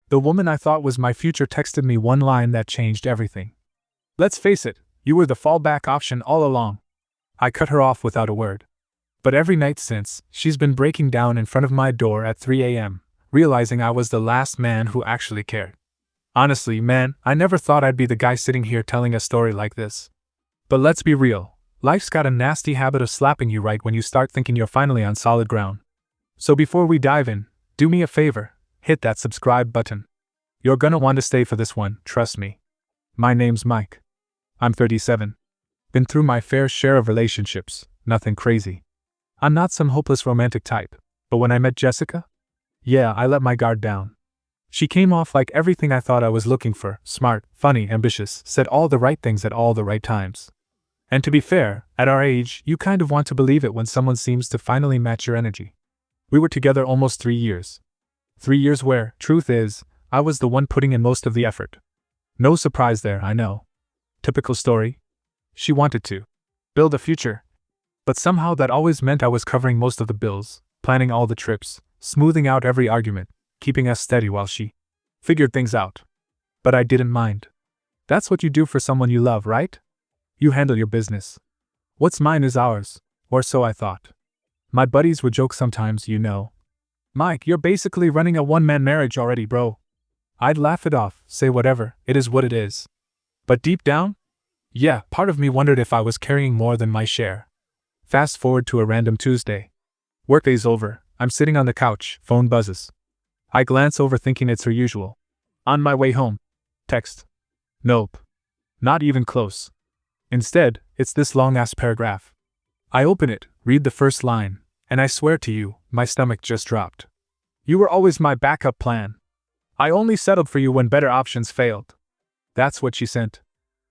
The woman I thought was my future texted me one line that changed everything. "Let's face it, you were the fallback option all along." I cut her off without a word. But every night since, she's been breaking down in front of my door at 3 a.m., realizing I was the last man who actually cared. Honestly, man, I never thought I'd be the guy sitting here telling a story like this. But let's be real, life's got a nasty habit of slapping you right when you start thinking you're finally on solid ground. So before we dive in, do me a favor, hit that subscribe button. You're gonna want to stay for this one, trust me. My name's Mike. I'm 37. Been through my fair share of relationships, nothing crazy. I'm not some hopeless romantic type, but when I met Jessica, yeah, I let my guard down. She came off like everything I thought I was looking for: smart, funny, ambitious, said all the right things at all the right times. And to be fair, at our age, you kind of want to believe it when someone seems to finally match your energy. We were together almost 3 years. 3 years where, truth is, I was the one putting in most of the effort. No surprise there, I know. Typical story. She wanted to build a future. But somehow that always meant I was covering most of the bills, planning all the trips, smoothing out every argument, keeping us steady while she figured things out. But I didn't mind. That's what you do for someone you love, right? You handle your business. What's mine is ours, or so I thought. My buddies would joke sometimes, you know. "Mike, you're basically running a one-man marriage already, bro." I'd laugh it off, say whatever, it is what it is. But deep down, yeah, part of me wondered if I was carrying more than my share. Fast forward to a random Tuesday. Workday's over, I'm sitting on the couch, phone buzzes. I glance over thinking it's her usual. On my way home. Text. Nope. Not even close. Instead, it's this long-ass paragraph. I open it, read the first line, and I swear to you, my stomach just dropped. "You were always my backup plan. I only settled for you when better options failed." That's what she sent.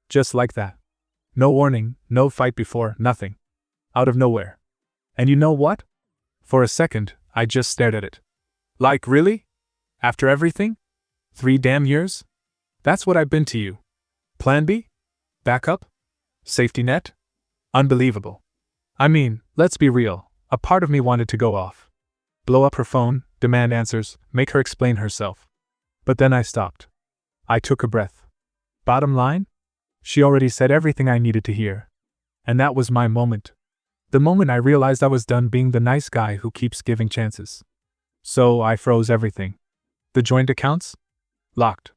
Just like that. No warning, no fight before, nothing. Out of nowhere. And you know what? For a second, I just stared at it. Like, really? After everything? 3 damn years? That's what I've been to you. Plan B? Backup? Safety net? Unbelievable. I mean, let's be real, a part of me wanted to go off. Blow up her phone, demand answers, make her explain herself. But then I stopped. I took a breath. Bottom line? She already said everything I needed to hear. And that was my moment. The moment I realized I was done being the nice guy who keeps giving chances. So I froze everything. The joint accounts? Locked.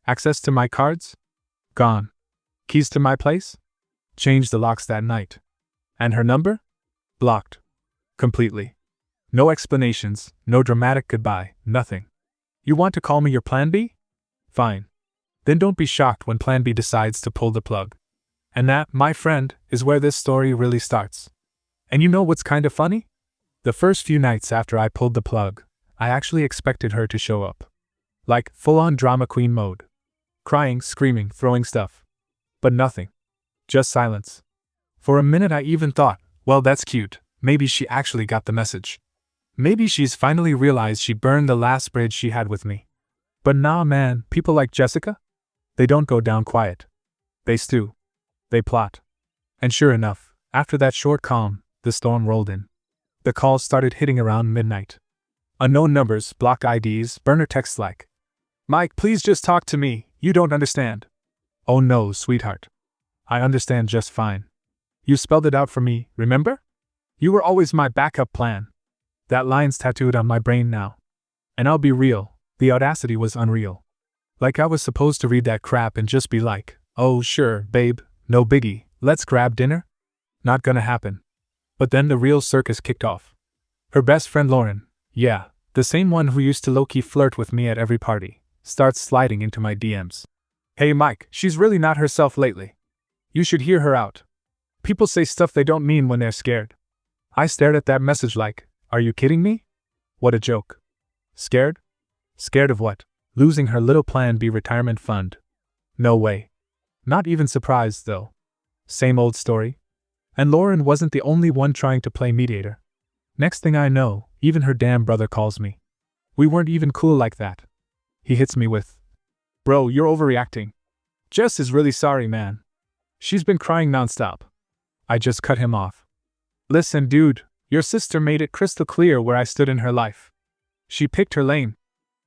Access to my cards? Gone. Keys to my place? Changed the locks that night. And her number? Blocked. Completely. No explanations, no dramatic goodbye, nothing. You want to call me your plan B? Fine. Then don't be shocked when plan B decides to pull the plug. And that, my friend, is where this story really starts. And you know what's kind of funny? The first few nights after I pulled the plug, I actually expected her to show up. Like, full-on drama queen mode. Crying, screaming, throwing stuff. But nothing. Just silence. For a minute I even thought, well, that's cute, maybe she actually got the message. Maybe she's finally realized she burned the last bridge she had with me. But nah, man, people like Jessica? They don't go down quiet. They stew. They plot. And sure enough, after that short calm, the storm rolled in. The calls started hitting around midnight. Unknown numbers, blocked IDs, burner texts like, "Mike, please just talk to me, you don't understand." Oh no, sweetheart. I understand just fine. You spelled it out for me, remember? You were always my backup plan. That line's tattooed on my brain now. And I'll be real, the audacity was unreal. Like I was supposed to read that crap and just be like, "Oh sure, babe, no biggie, let's grab dinner?" Not gonna happen. But then the real circus kicked off. Her best friend Lauren, yeah, the same one who used to low-key flirt with me at every party, starts sliding into my DMs. "Hey Mike, she's really not herself lately. You should hear her out. People say stuff they don't mean when they're scared." I stared at that message like, are you kidding me? What a joke. Scared? Scared of what? Losing her little Plan B retirement fund. No way. Not even surprised, though. Same old story. And Lauren wasn't the only one trying to play mediator. Next thing I know, even her damn brother calls me. We weren't even cool like that. He hits me with, "Bro, you're overreacting. Jess is really sorry, man. She's been crying nonstop." I just cut him off. "Listen, dude, your sister made it crystal clear where I stood in her life. She picked her lane.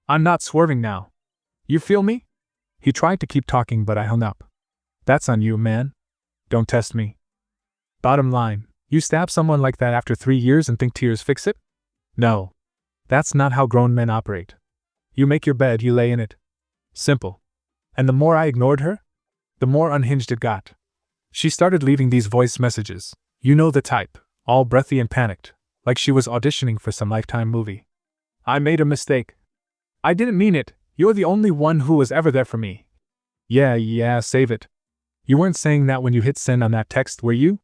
I'm not swerving now. You feel me? He tried to keep talking, but I hung up. That's on you, man. Don't test me. Bottom line, you stab someone like that after 3 years and think tears fix it? No. That's not how grown men operate. You make your bed, you lay in it. Simple. And the more I ignored her, the more unhinged it got. She started leaving these voice messages. You know the type, all breathy and panicked, like she was auditioning for some Lifetime movie. I made a mistake. I didn't mean it. You're the only one who was ever there for me. Yeah, save it. You weren't saying that when you hit send on that text, were you?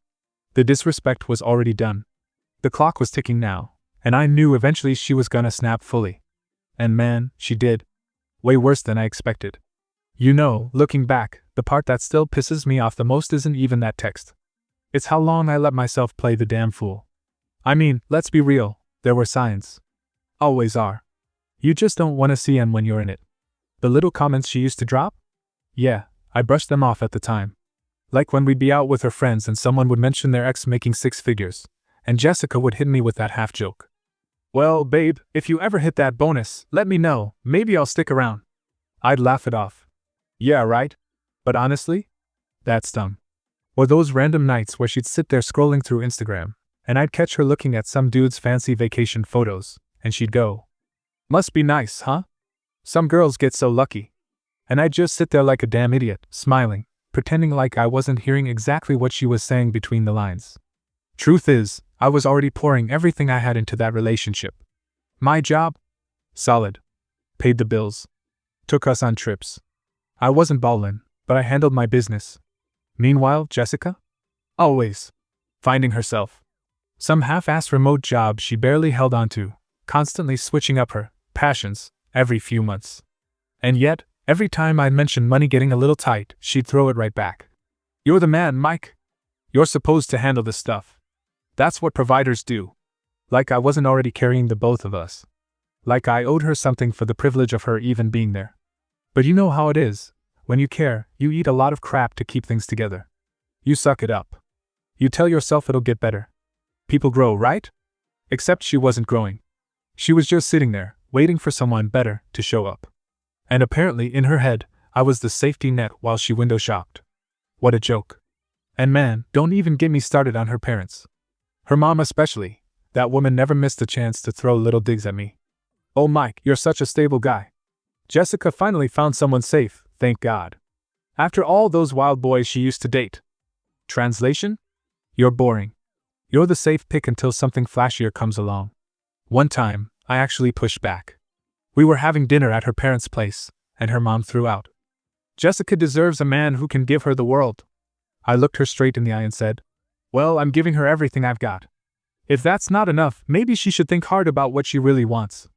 The disrespect was already done. The clock was ticking now, and I knew eventually she was gonna snap fully. And man, she did. Way worse than I expected. You know, looking back, the part that still pisses me off the most isn't even that text. It's how long I let myself play the damn fool. I mean, let's be real, there were signs. Always are. You just don't want to see them when you're in it. The little comments she used to drop? Yeah, I brushed them off at the time. Like when we'd be out with her friends and someone would mention their ex making 6 figures, and Jessica would hit me with that half joke. Well, babe, if you ever hit that bonus, let me know, maybe I'll stick around. I'd laugh it off. Yeah, right? But honestly, that stung. Or those random nights where she'd sit there scrolling through Instagram, and I'd catch her looking at some dude's fancy vacation photos, and she'd go, "Must be nice, huh? Some girls get so lucky." And I'd just sit there like a damn idiot, smiling, pretending like I wasn't hearing exactly what she was saying between the lines. Truth is, I was already pouring everything I had into that relationship. My job? Solid. Paid the bills. Took us on trips. I wasn't ballin', but I handled my business. Meanwhile, Jessica? Always finding herself some half-assed remote job she barely held on to, constantly switching up her passions every few months. And yet, every time I'd mention money getting a little tight, she'd throw it right back. You're the man, Mike. You're supposed to handle this stuff. That's what providers do. Like I wasn't already carrying the both of us. Like I owed her something for the privilege of her even being there. But you know how it is. When you care, you eat a lot of crap to keep things together. You suck it up. You tell yourself it'll get better. People grow, right? Except she wasn't growing. She was just sitting there, waiting for someone better to show up. And apparently in her head, I was the safety net while she window shopped. What a joke. And man, don't even get me started on her parents. Her mom especially. That woman never missed a chance to throw little digs at me. Oh Mike, you're such a stable guy. Jessica finally found someone safe, thank God. After all those wild boys she used to date. Translation? You're boring. You're the safe pick until something flashier comes along. One time, I actually pushed back. We were having dinner at her parents' place, and her mom threw out, "Jessica deserves a man who can give her the world." I looked her straight in the eye and said, "Well, I'm giving her everything I've got. If that's not enough, maybe she should think hard about what she really wants."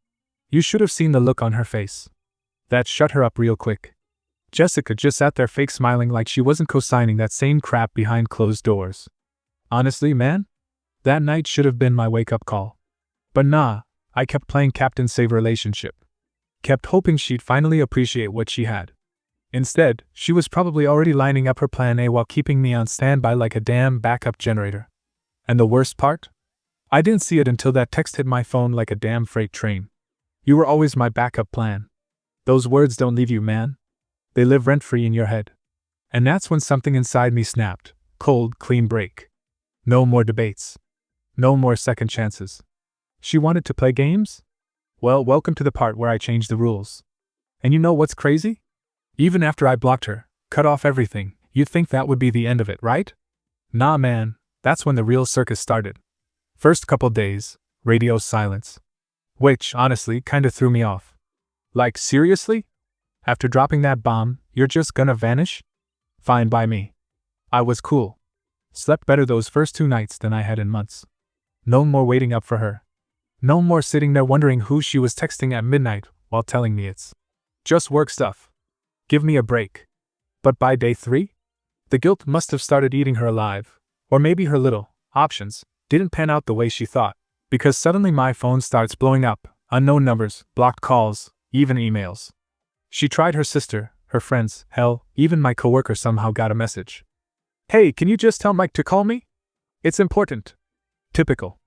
You should have seen the look on her face. That shut her up real quick. Jessica just sat there fake smiling like she wasn't co-signing that same crap behind closed doors. Honestly, man, that night should have been my wake-up call. But nah, I kept playing Captain Save Relationship. Kept hoping she'd finally appreciate what she had. Instead, she was probably already lining up her plan A while keeping me on standby like a damn backup generator. And the worst part? I didn't see it until that text hit my phone like a damn freight train. You were always my backup plan. Those words don't leave you, man. They live rent-free in your head. And that's when something inside me snapped. Cold, clean break. No more debates. No more second chances. She wanted to play games? Well, welcome to the part where I changed the rules. And you know what's crazy? Even after I blocked her, cut off everything, you'd think that would be the end of it, right? Nah, man, that's when the real circus started. First couple days, radio silence. Which, honestly, kinda threw me off. Like, seriously? After dropping that bomb, you're just gonna vanish? Fine by me. I was cool. Slept better those first 2 nights than I had in months. No more waiting up for her. No more sitting there wondering who she was texting at midnight while telling me it's just work stuff. Give me a break. But by day 3? The guilt must have started eating her alive. Or maybe her little options didn't pan out the way she thought. Because suddenly my phone starts blowing up, unknown numbers, blocked calls, even emails. She tried her sister, her friends, hell, even my coworker somehow got a message. "Hey, can you just tell Mike to call me? It's important." Typical.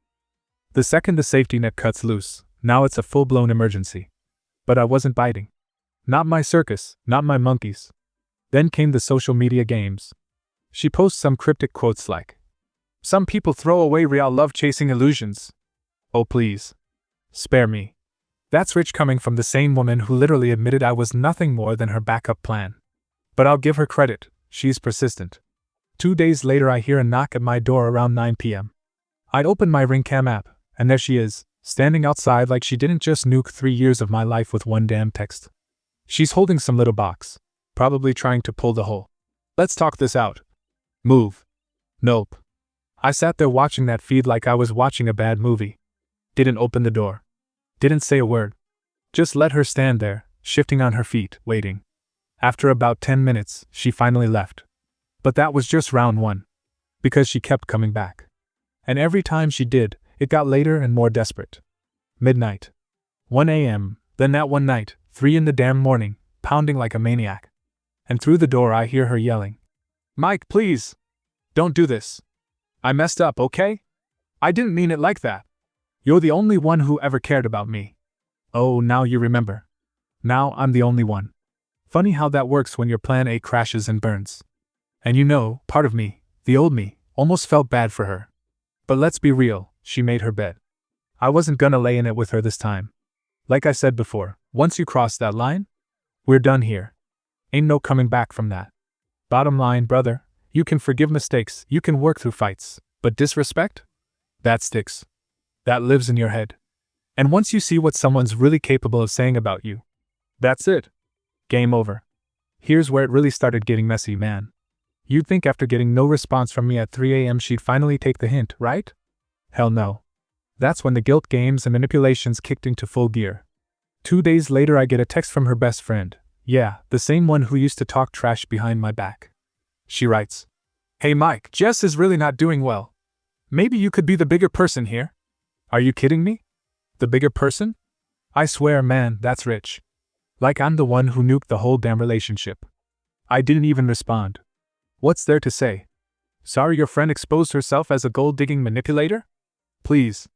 The second the safety net cuts loose, now it's a full-blown emergency. But I wasn't biting. Not my circus, not my monkeys. Then came the social media games. She posts some cryptic quotes like, "Some people throw away real love chasing illusions. Oh please. Spare me." That's rich coming from the same woman who literally admitted I was nothing more than her backup plan. But I'll give her credit, she's persistent. 2 days later I hear a knock at my door around 9 p.m. I open my Ringcam app, and there she is, standing outside like she didn't just nuke 3 years of my life with one damn text. She's holding some little box, probably trying to pull the whole "let's talk this out" move. Nope. I sat there watching that feed like I was watching a bad movie. Didn't open the door. Didn't say a word. Just let her stand there, shifting on her feet, waiting. After about 10 minutes, she finally left. But that was just round 1. Because she kept coming back. And every time she did, it got later and more desperate. Midnight. 1 a.m., then that one night, 3 in the damn morning, pounding like a maniac. And through the door I hear her yelling, "Mike, please! Don't do this. I messed up, okay? I didn't mean it like that. You're the only one who ever cared about me. Oh, now you remember. Now I'm the only one." Funny how that works when your plan A crashes and burns. And you know, part of me, the old me, almost felt bad for her. But let's be real, she made her bed. I wasn't gonna lay in it with her this time. Like I said before, once you cross that line, we're done here. Ain't no coming back from that. Bottom line, brother, you can forgive mistakes, you can work through fights, but disrespect? That sticks. That lives in your head. And once you see what someone's really capable of saying about you, that's it. Game over. Here's where it really started getting messy, man. You'd think after getting no response from me at 3 a.m. she'd finally take the hint, right? Hell no. That's when the guilt games and manipulations kicked into full gear. 2 days later I get a text from her best friend. Yeah, the same one who used to talk trash behind my back. She writes, "Hey Mike, Jess is really not doing well. Maybe you could be the bigger person here." Are you kidding me? The bigger person? I swear, man, that's rich. Like I'm the one who nuked the whole damn relationship. I didn't even respond. What's there to say? Sorry your friend exposed herself as a gold-digging manipulator? Please.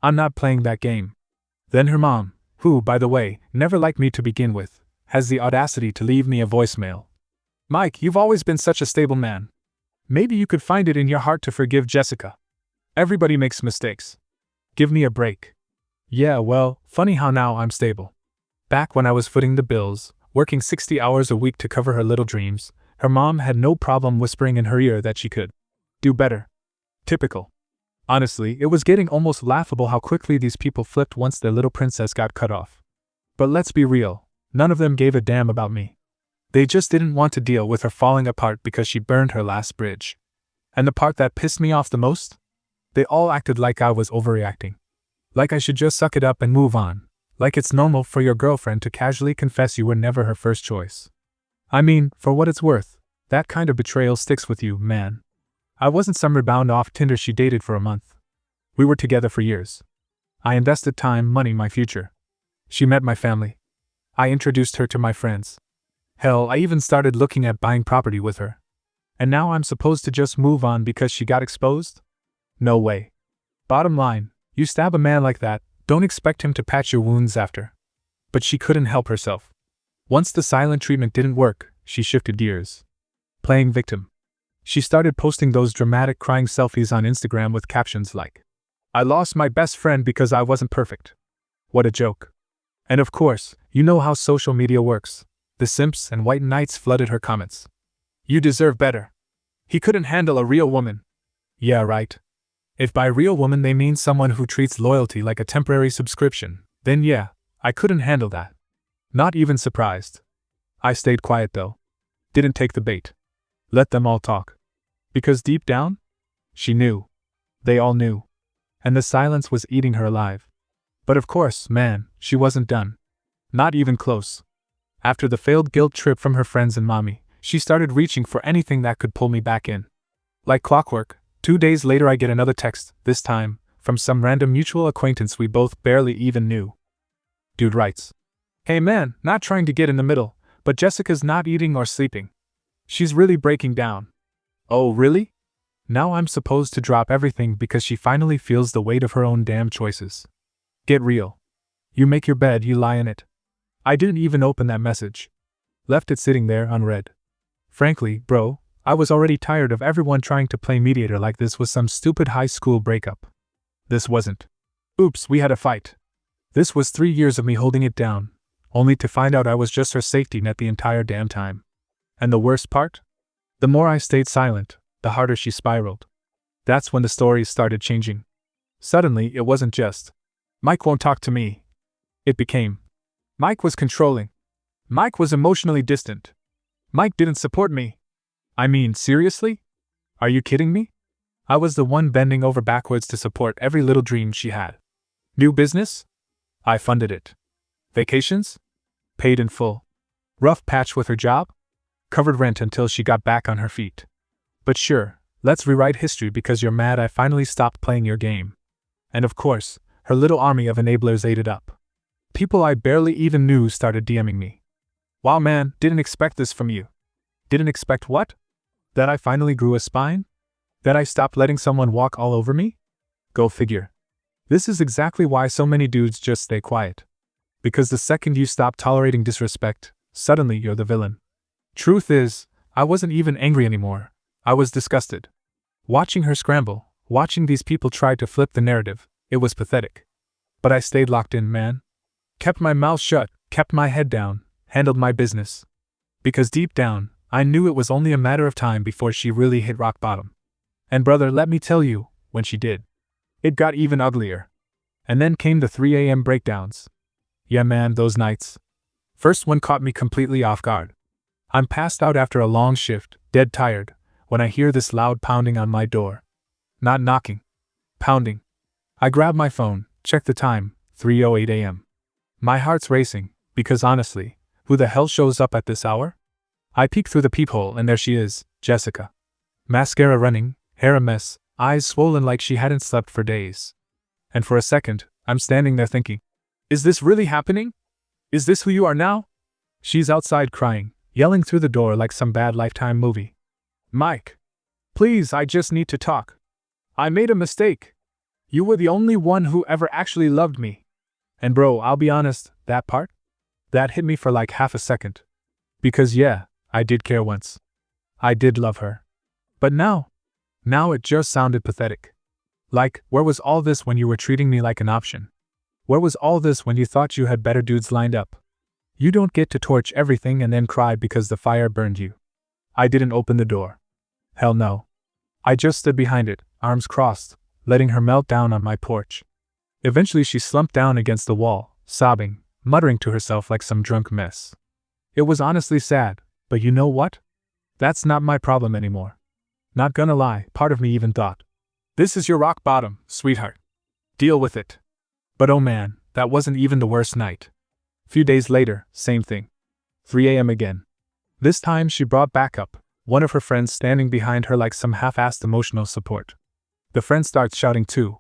I'm not playing that game. Then her mom, who, by the way, never liked me to begin with, has the audacity to leave me a voicemail. "Mike, you've always been such a stable man. Maybe you could find it in your heart to forgive Jessica. Everybody makes mistakes. Give me a break." Yeah, well, funny how now I'm stable. Back when I was footing the bills, working 60 hours a week to cover her little dreams, her mom had no problem whispering in her ear that she could do better. Typical. Honestly, it was getting almost laughable how quickly these people flipped once their little princess got cut off. But let's be real, none of them gave a damn about me. They just didn't want to deal with her falling apart because she burned her last bridge. And the part that pissed me off the most? They all acted like I was overreacting. Like I should just suck it up and move on. Like it's normal for your girlfriend to casually confess you were never her first choice. I mean, for what it's worth, that kind of betrayal sticks with you, man. I wasn't some rebound off Tinder she dated for a month. We were together for years. I invested time, money, my future. She met my family. I introduced her to my friends. Hell, I even started looking at buying property with her. And now I'm supposed to just move on because she got exposed? No way. Bottom line, you stab a man like that, don't expect him to patch your wounds after. But she couldn't help herself. Once the silent treatment didn't work, she shifted gears. Playing victim. She started posting those dramatic crying selfies on Instagram with captions like, "I lost my best friend because I wasn't perfect." What a joke. And of course, you know how social media works. The simps and white knights flooded her comments. "You deserve better. He couldn't handle a real woman." Yeah, right. If by real woman they mean someone who treats loyalty like a temporary subscription, then yeah, I couldn't handle that. Not even surprised. I stayed quiet though. Didn't take the bait. Let them all talk. Because deep down, she knew. They all knew. And the silence was eating her alive. But of course, man, she wasn't done. Not even close. After the failed guilt trip from her friends and mommy, she started reaching for anything that could pull me back in. Like clockwork, 2 days later I get another text, this time, from some random mutual acquaintance we both barely even knew. Dude writes, "Hey man, not trying to get in the middle, but Jessica's not eating or sleeping. She's really breaking down." Oh, really? Now I'm supposed to drop everything because she finally feels the weight of her own damn choices. Get real. You make your bed, you lie in it. I didn't even open that message. Left it sitting there unread. Frankly, bro, I was already tired of everyone trying to play mediator like this was some stupid high school breakup. This wasn't. Oops, we had a fight. This was 3 years of me holding it down, only to find out I was just her safety net the entire damn time. And the worst part? The more I stayed silent, the harder she spiraled. That's when the stories started changing. Suddenly, it wasn't just, Mike won't talk to me. It became, Mike was controlling. Mike was emotionally distant. Mike didn't support me. I mean, seriously? Are you kidding me? I was the one bending over backwards to support every little dream she had. New business? I funded it. Vacations? Paid in full. Rough patch with her job? Covered rent until she got back on her feet. But sure, let's rewrite history because you're mad I finally stopped playing your game. And of course, her little army of enablers ate it up. People I barely even knew started DMing me. Wow man, didn't expect this from you. Didn't expect what? That I finally grew a spine? That I stopped letting someone walk all over me? Go figure. This is exactly why so many dudes just stay quiet. Because the second you stop tolerating disrespect, suddenly you're the villain. Truth is, I wasn't even angry anymore. I was disgusted. Watching her scramble, watching these people try to flip the narrative, it was pathetic. But I stayed locked in, man. Kept my mouth shut, kept my head down, handled my business. Because deep down, I knew it was only a matter of time before she really hit rock bottom. And brother, let me tell you, when she did, it got even uglier. And then came the 3 a.m. breakdowns. Yeah man, those nights. First one caught me completely off guard. I'm passed out after a long shift, dead tired, when I hear this loud pounding on my door. Not knocking. Pounding. I grab my phone, check the time, 3:08 a.m. My heart's racing, because honestly, who the hell shows up at this hour? I peek through the peephole and there she is, Jessica. Mascara running, hair a mess, eyes swollen like she hadn't slept for days. And for a second, I'm standing there thinking, is this really happening? Is this who you are now? She's outside crying, yelling through the door like some bad Lifetime movie. Mike. Please, I just need to talk. I made a mistake. You were the only one who ever actually loved me. And bro, I'll be honest, that part? That hit me for like half a second. Because yeah, I did care once. I did love her. But now it just sounded pathetic. Like, where was all this when you were treating me like an option? Where was all this when you thought you had better dudes lined up? You don't get to torch everything and then cry because the fire burned you. I didn't open the door. Hell no. I just stood behind it, arms crossed, letting her melt down on my porch. Eventually she slumped down against the wall, sobbing, muttering to herself like some drunk mess. It was honestly sad, but you know what? That's not my problem anymore. Not gonna lie, part of me even thought, this is your rock bottom, sweetheart. Deal with it. But oh man, that wasn't even the worst night. Few days later, same thing. 3 a.m. again. This time she brought backup, one of her friends standing behind her like some half-assed emotional support. The friend starts shouting too.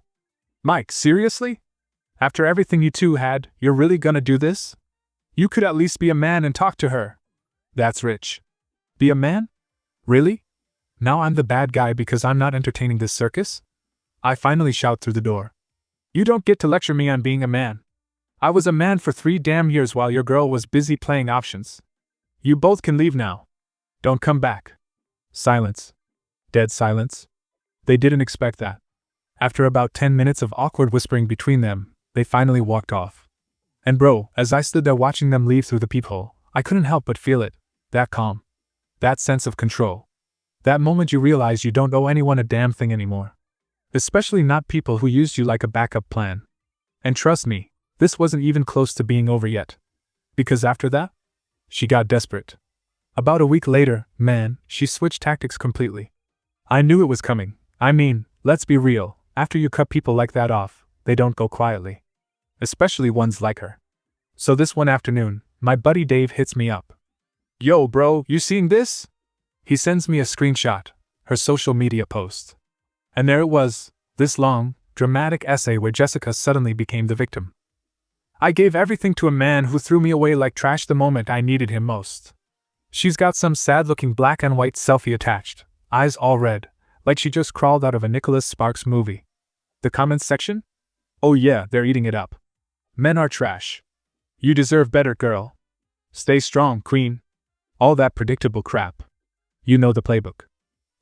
Mike, seriously? After everything you two had, you're really gonna do this? You could at least be a man and talk to her. That's rich. Be a man? Really? Now I'm the bad guy because I'm not entertaining this circus? I finally shout through the door. You don't get to lecture me on being a man. I was a man for 3 damn years while your girl was busy playing options. You both can leave now. Don't come back. Silence. Dead silence. They didn't expect that. After about 10 minutes of awkward whispering between them, they finally walked off. And bro, as I stood there watching them leave through the peephole, I couldn't help but feel it. That calm. That sense of control. That moment you realize you don't owe anyone a damn thing anymore. Especially not people who used you like a backup plan. And trust me, this wasn't even close to being over yet. Because after that, she got desperate. About a week later, man, she switched tactics completely. I knew it was coming. I mean, let's be real, after you cut people like that off, they don't go quietly. Especially ones like her. So this one afternoon, my buddy Dave hits me up. Yo bro, you seeing this? He sends me a screenshot, her social media post. And there it was, this long, dramatic essay where Jessica suddenly became the victim. I gave everything to a man who threw me away like trash the moment I needed him most. She's got some sad-looking black and white selfie attached, eyes all red, like she just crawled out of a Nicholas Sparks movie. The comments section? Oh yeah, they're eating it up. Men are trash. You deserve better, girl. Stay strong, queen. All that predictable crap. You know the playbook.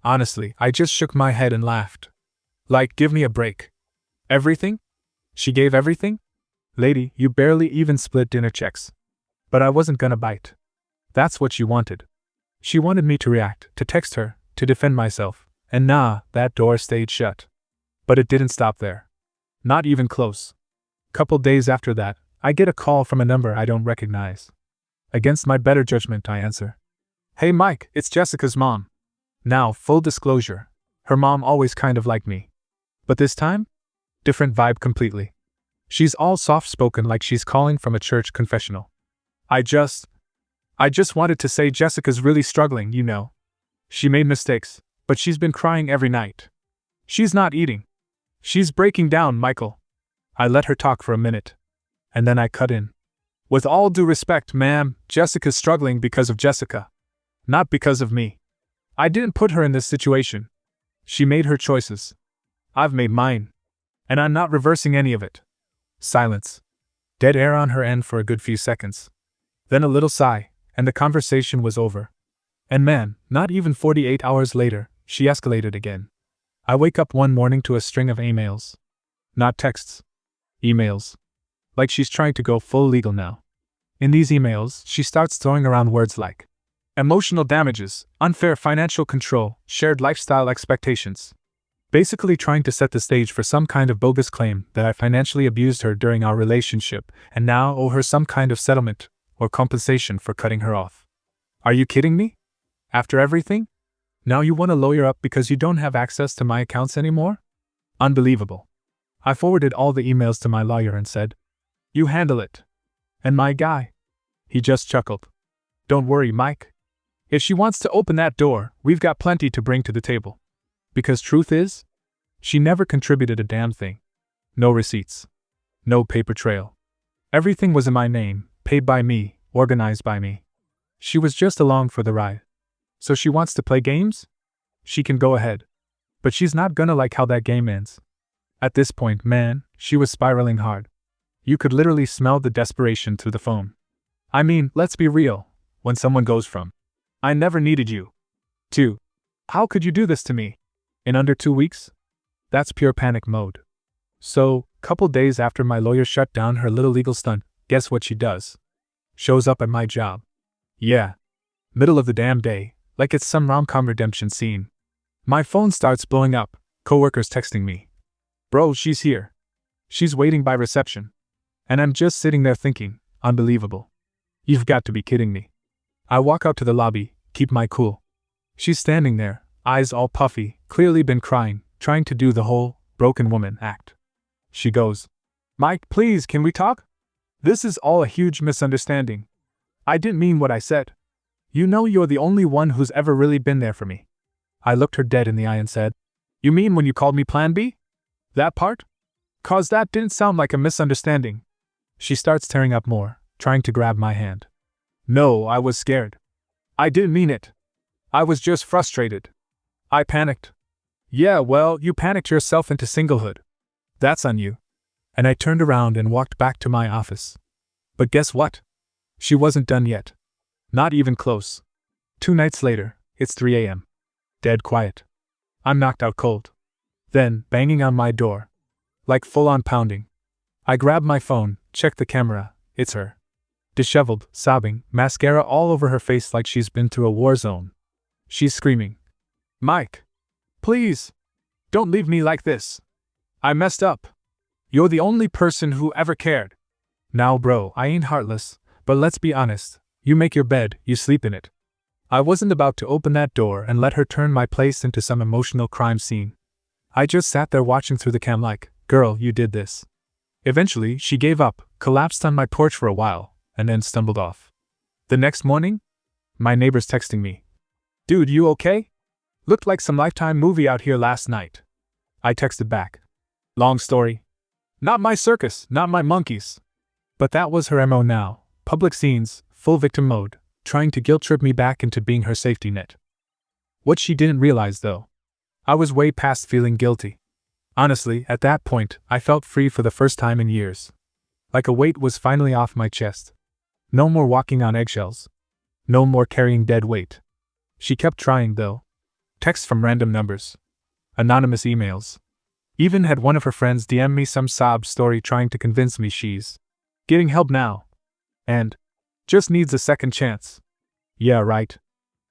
Honestly, I just shook my head and laughed. Like, give me a break. Everything? She gave everything? Lady, you barely even split dinner checks. But I wasn't gonna bite. That's what she wanted. She wanted me to react, to text her, to defend myself, and nah, that door stayed shut. But it didn't stop there. Not even close. Couple days after that, I get a call from a number I don't recognize. Against my better judgment, I answer. Hey Mike, it's Jessica's mom. Now, full disclosure, her mom always kind of liked me. But this time? Different vibe completely. She's all soft-spoken like she's calling from a church confessional. I just wanted to say Jessica's really struggling, you know. She made mistakes, but she's been crying every night. She's not eating. She's breaking down, Michael. I let her talk for a minute. And then I cut in. With all due respect, ma'am, Jessica's struggling because of Jessica. Not because of me. I didn't put her in this situation. She made her choices. I've made mine. And I'm not reversing any of it. Silence. Dead air on her end for a good few seconds. Then a little sigh, and the conversation was over. And man, not even 48 hours later, she escalated again. I wake up one morning to a string of emails. Not texts. Emails. Like she's trying to go full legal now. In these emails, she starts throwing around words like emotional damages, unfair financial control, shared lifestyle expectations. Basically trying to set the stage for some kind of bogus claim that I financially abused her during our relationship and now owe her some kind of settlement or compensation for cutting her off. Are you kidding me? After everything? Now you want to lawyer up because you don't have access to my accounts anymore? Unbelievable. I forwarded all the emails to my lawyer and said, "You handle it." And my guy? He just chuckled. "Don't worry, Mike. If she wants to open that door, we've got plenty to bring to the table." Because truth is, she never contributed a damn thing. No receipts. No paper trail. Everything was in my name, paid by me, organized by me. She was just along for the ride. So she wants to play games? She can go ahead. But she's not gonna like how that game ends. At this point, man, she was spiraling hard. You could literally smell the desperation through the phone. I mean, let's be real. When someone goes from, "I never needed you," to, "How could you do this to me?" in under 2 weeks? That's pure panic mode. So, couple days after my lawyer shut down her little legal stunt, guess what she does? Shows up at my job. Yeah. Middle of the damn day, like it's some rom-com redemption scene. My phone starts blowing up, coworkers texting me. "Bro, she's here. She's waiting by reception." And I'm just sitting there thinking, unbelievable. You've got to be kidding me. I walk out to the lobby, keep my cool. She's standing there, eyes all puffy, clearly been crying, trying to do the whole broken woman act. She goes, "Mike, please, can we talk? This is all a huge misunderstanding. I didn't mean what I said. You know you're the only one who's ever really been there for me." I looked her dead in the eye and said, "You mean when you called me Plan B? That part? 'Cause that didn't sound like a misunderstanding." She starts tearing up more, trying to grab my hand. "No, I was scared. I didn't mean it. I was just frustrated. I panicked." "Yeah, well, you panicked yourself into singlehood. That's on you." And I turned around and walked back to my office. But guess what? She wasn't done yet. Not even close. 2 nights later, it's 3 a.m. Dead quiet. I'm knocked out cold. Then, banging on my door. Like full-on pounding. I grab my phone, check the camera, it's her. Disheveled, sobbing, mascara all over her face like she's been through a war zone. She's screaming, "Mike! Please! Don't leave me like this! I messed up! You're the only person who ever cared!" Now bro, I ain't heartless, but let's be honest, you make your bed, you sleep in it. I wasn't about to open that door and let her turn my place into some emotional crime scene. I just sat there watching through the cam like, "Girl, you did this." Eventually, she gave up, collapsed on my porch for a while, and then stumbled off. The next morning, my neighbor's texting me, "Dude, you okay? Looked like some Lifetime movie out here last night." I texted back, "Long story. Not my circus, not my monkeys." But that was her MO now, public scenes, full victim mode, trying to guilt-trip me back into being her safety net. What she didn't realize though, I was way past feeling guilty. Honestly, at that point, I felt free for the first time in years. Like a weight was finally off my chest. No more walking on eggshells. No more carrying dead weight. She kept trying, though. Texts from random numbers. Anonymous emails. Even had one of her friends DM me some sob story trying to convince me she's getting help now. And just needs a second chance. Yeah, right.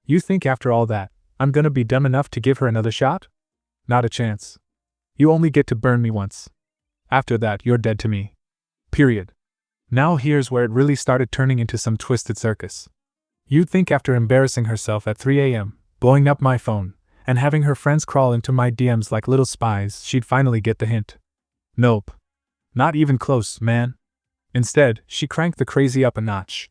You think after all that, I'm gonna be dumb enough to give her another shot? Not a chance. You only get to burn me once. After that, you're dead to me. Period. Now here's where it really started turning into some twisted circus. You'd think after embarrassing herself at 3 a.m., blowing up my phone, and having her friends crawl into my DMs like little spies, she'd finally get the hint. Nope. Not even close, man. Instead, she cranked the crazy up a notch.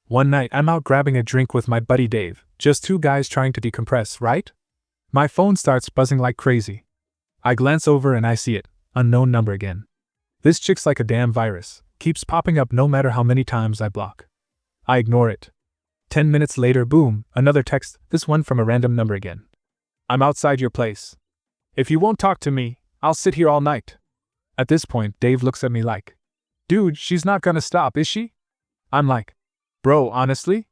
One night, I'm out grabbing a drink with my buddy Dave, just two guys trying to decompress, right? My phone starts buzzing like crazy. I glance over and I see it, unknown number again. This chick's like a damn virus, keeps popping up no matter how many times I block. I ignore it. 10 minutes later, boom, another text, this one from a random number again. I'm outside your place. If you won't talk to me, I'll sit here all night. At this point, Dave looks at me like, dude, she's not gonna stop, is she? I'm like, bro, honestly?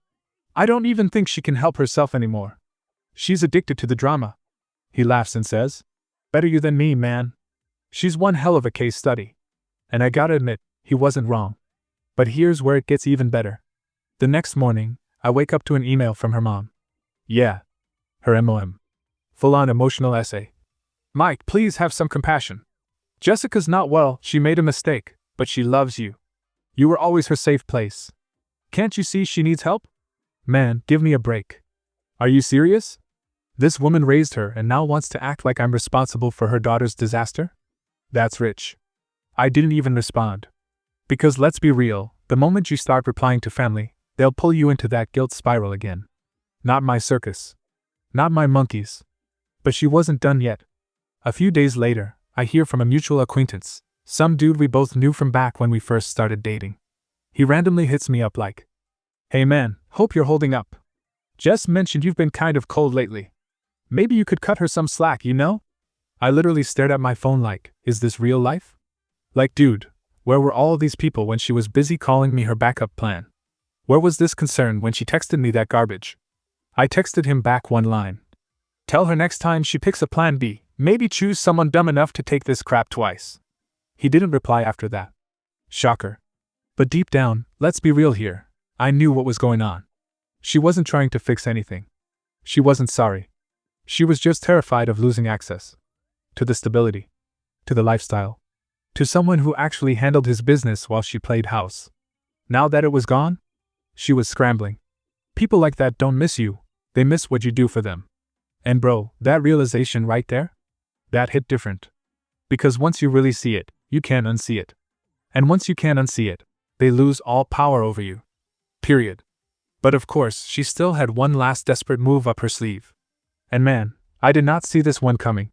I don't even think she can help herself anymore. She's addicted to the drama. He laughs and says, better you than me, man. She's one hell of a case study. And I gotta admit, he wasn't wrong. But here's where it gets even better. The next morning, I wake up to an email from her mom. Yeah. Her MOM. Full-on emotional essay. Mike, please have some compassion. Jessica's not well, she made a mistake, but she loves you. You were always her safe place. Can't you see she needs help? Man, give me a break. Are you serious? This woman raised her and now wants to act like I'm responsible for her daughter's disaster? That's rich. I didn't even respond. Because let's be real, the moment you start replying to family, they'll pull you into that guilt spiral again. Not my circus. Not my monkeys. But she wasn't done yet. A few days later, I hear from a mutual acquaintance, some dude we both knew from back when we first started dating. He randomly hits me up like, hey man, hope you're holding up. Jess mentioned you've been kind of cold lately. Maybe you could cut her some slack, you know? I literally stared at my phone like, is this real life? Like, dude, where were all of these people when she was busy calling me her backup plan? Where was this concern when she texted me that garbage? I texted him back one line. Tell her next time she picks a plan B, maybe choose someone dumb enough to take this crap twice. He didn't reply after that. Shocker. But deep down, let's be real here, I knew what was going on. She wasn't trying to fix anything. She wasn't sorry. She was just terrified of losing access. To the stability. To the lifestyle. To someone who actually handled his business while she played house. Now that it was gone, she was scrambling. People like that don't miss you, they miss what you do for them. And bro, that realization right there? That hit different. Because once you really see it, you can't unsee it. And once you can't unsee it, they lose all power over you. Period. But of course, she still had one last desperate move up her sleeve. And man, I did not see this one coming.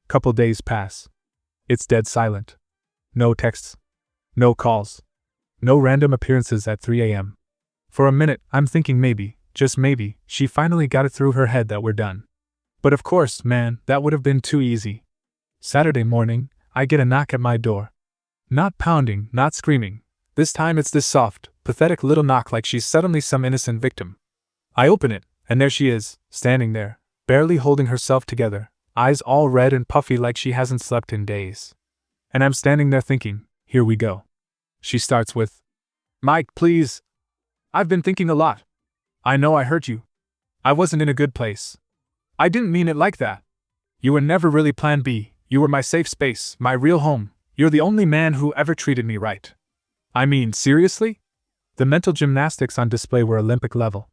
Couple days pass. It's dead silent. No texts. No calls. No random appearances at 3 a.m. For a minute, I'm thinking maybe, just maybe, she finally got it through her head that we're done. But of course, man, that would have been too easy. Saturday morning, I get a knock at my door. Not pounding, not screaming. This time it's this soft, pathetic little knock like she's suddenly some innocent victim. I open it, and there she is, standing there, barely holding herself together, eyes all red and puffy like she hasn't slept in days. And I'm standing there thinking, here we go. She starts with, Mike, please. I've been thinking a lot. I know I hurt you. I wasn't in a good place. I didn't mean it like that. You were never really plan B, you were my safe space, my real home, you're the only man who ever treated me right. I mean, seriously? The mental gymnastics on display were Olympic level.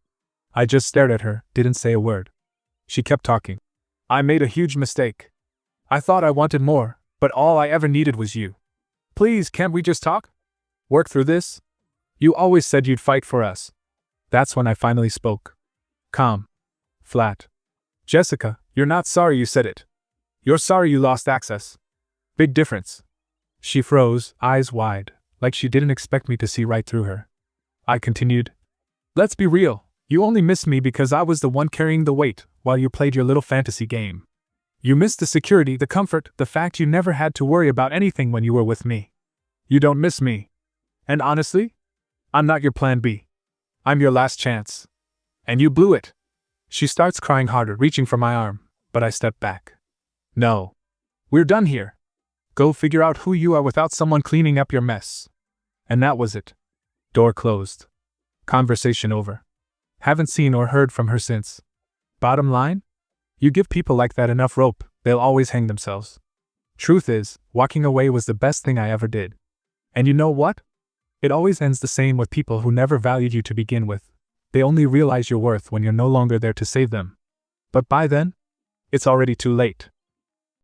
I just stared at her, didn't say a word. She kept talking. I made a huge mistake. I thought I wanted more, but all I ever needed was you. Please, can't we just talk? Work through this? You always said you'd fight for us. That's when I finally spoke. Calm. Flat. Jessica, you're not sorry you said it. You're sorry you lost access. Big difference. She froze, eyes wide, like she didn't expect me to see right through her. I continued. Let's be real, you only missed me because I was the one carrying the weight while you played your little fantasy game. You missed the security, the comfort, the fact you never had to worry about anything when you were with me. You don't miss me. And honestly, I'm not your plan B. I'm your last chance. And you blew it. She starts crying harder, reaching for my arm, but I step back. No. We're done here. Go figure out who you are without someone cleaning up your mess. And that was it. Door closed. Conversation over. Haven't seen or heard from her since. Bottom line? You give people like that enough rope, they'll always hang themselves. Truth is, walking away was the best thing I ever did. And you know what? It always ends the same with people who never valued you to begin with. They only realize your worth when you're no longer there to save them. But by then, it's already too late.